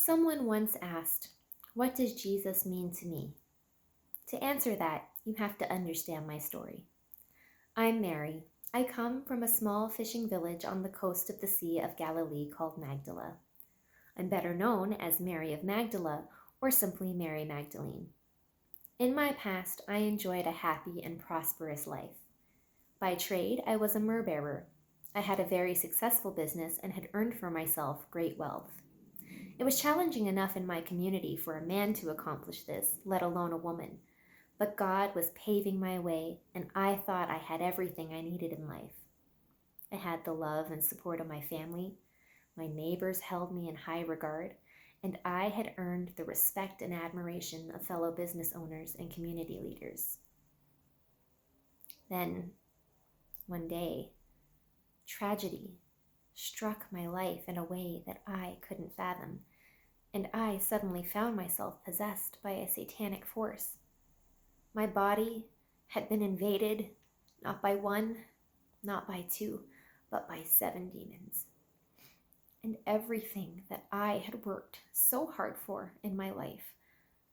Someone once asked, "What does Jesus mean to me?" To answer that, you have to understand my story. I'm Mary. I come from a small fishing village on the coast of the Sea of Galilee called Magdala. I'm better known as Mary of Magdala or simply Mary Magdalene. In my past, I enjoyed a happy and prosperous life. By trade, I was a myrrh bearer. I had a very successful business and had earned for myself great wealth. It was challenging enough in my community for a man to accomplish this, let alone a woman. But God was paving my way, and I thought I had everything I needed in life. I had the love and support of my family, my neighbors held me in high regard, and I had earned the respect and admiration of fellow business owners and community leaders. Then, one day, tragedy struck my life in a way that I couldn't fathom, and I suddenly found myself possessed by a satanic force. My body had been invaded, not by one, not by two, but by 7 demons. And everything that I had worked so hard for in my life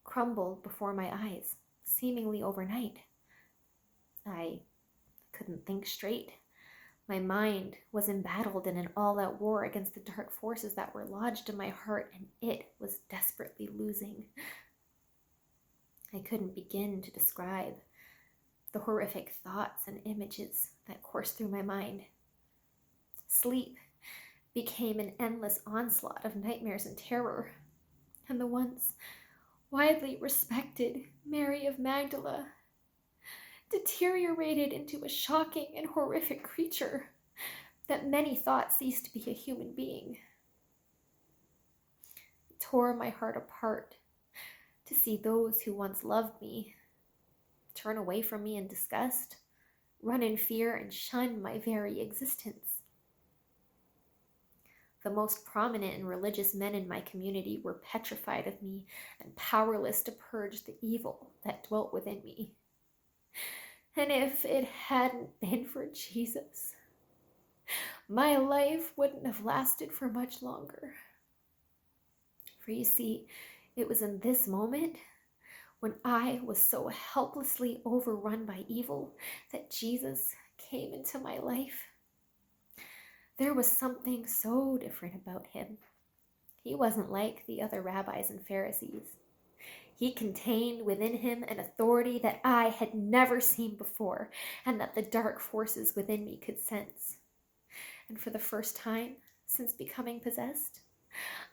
crumbled before my eyes, seemingly overnight. I couldn't think straight. My mind was embattled in an all-out war against the dark forces that were lodged in my heart, and it was desperately losing. I couldn't begin to describe the horrific thoughts and images that coursed through my mind. Sleep became an endless onslaught of nightmares and terror, and the once widely respected Mary of Magdala deteriorated into a shocking and horrific creature that many thought ceased to be a human being. It tore my heart apart to see those who once loved me turn away from me in disgust, run in fear, and shun my very existence. The most prominent and religious men in my community were petrified of me and powerless to purge the evil that dwelt within me. And if it hadn't been for Jesus, my life wouldn't have lasted for much longer. For you see, it was in this moment, when I was so helplessly overrun by evil, that Jesus came into my life. There was something so different about him. He wasn't like the other rabbis and Pharisees. He contained within him an authority that I had never seen before, and that the dark forces within me could sense. And for the first time since becoming possessed,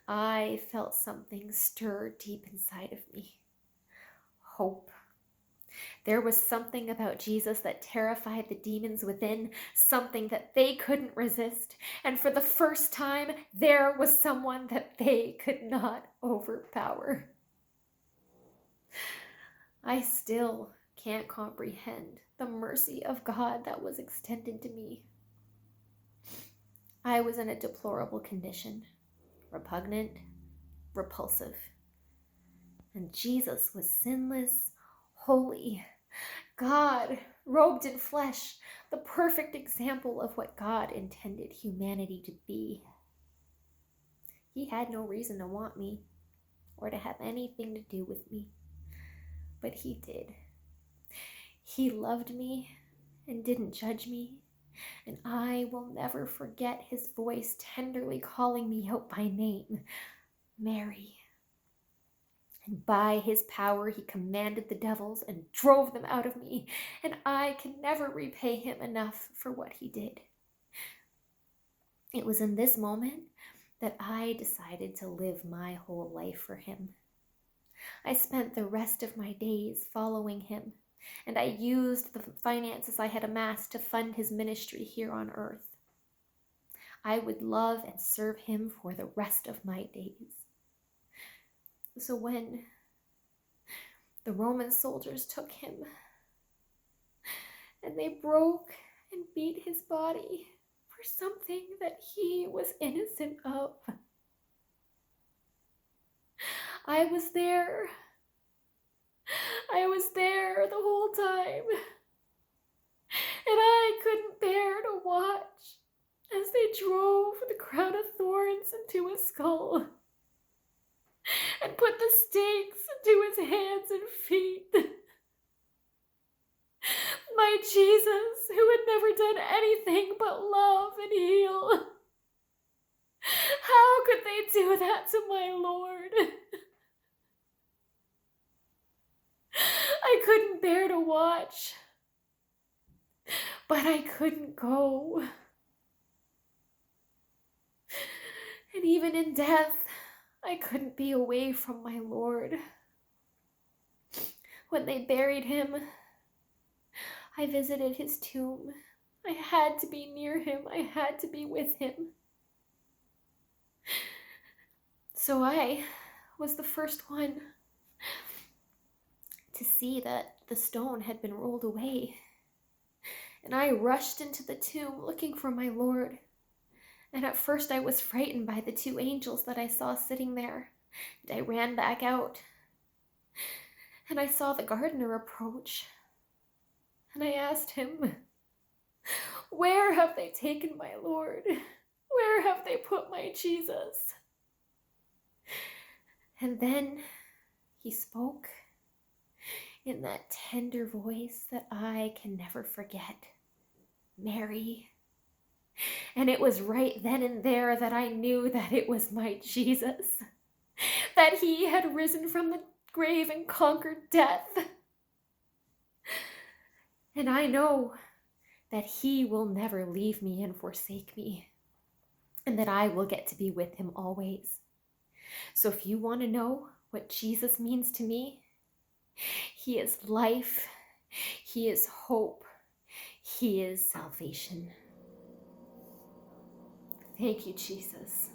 I felt something stir deep inside of me. Hope. There was something about Jesus that terrified the demons within, something that they couldn't resist. And for the first time, there was someone that they could not overpower. I still can't comprehend the mercy of God that was extended to me. I was in a deplorable condition, repugnant, repulsive. And Jesus was sinless, holy, God, robed in flesh, the perfect example of what God intended humanity to be. He had no reason to want me or to have anything to do with me, but he did. He loved me and didn't judge me, and I will never forget his voice tenderly calling me out by name, Mary. And by his power, he commanded the devils and drove them out of me, and I can never repay him enough for what he did. It was in this moment that I decided to live my whole life for him. I spent the rest of my days following him, and I used the finances I had amassed to fund his ministry here on earth. I would love and serve him for the rest of my days. So when the Roman soldiers took him and they broke and beat his body for something that he was innocent of, I was there. I was there the whole time. And I couldn't bear to watch as they drove the crown of thorns into his skull. and put the stakes into his hands and feet. My Jesus, who had never done anything but love and heal. How could they do that to my Lord? I couldn't bear to watch, but I couldn't go. And even in death, I couldn't be away from my Lord. When they buried him, I visited his tomb. I had to be near him. I had to be with him. So I was the first one to see that the stone had been rolled away. And I rushed into the tomb looking for my Lord. And at first I was frightened by the two angels that I saw sitting there. And I ran back out. And I saw the gardener approach. And I asked him, "Where have they taken my Lord? Where have they put my Jesus?" And then he spoke in that tender voice that I can never forget, "Mary." And it was right then and there that I knew that it was my Jesus, that he had risen from the grave and conquered death. And I know that he will never leave me and forsake me, and that I will get to be with him always. So if you want to know what Jesus means to me, he is life, he is hope, he is salvation. Thank you, Jesus.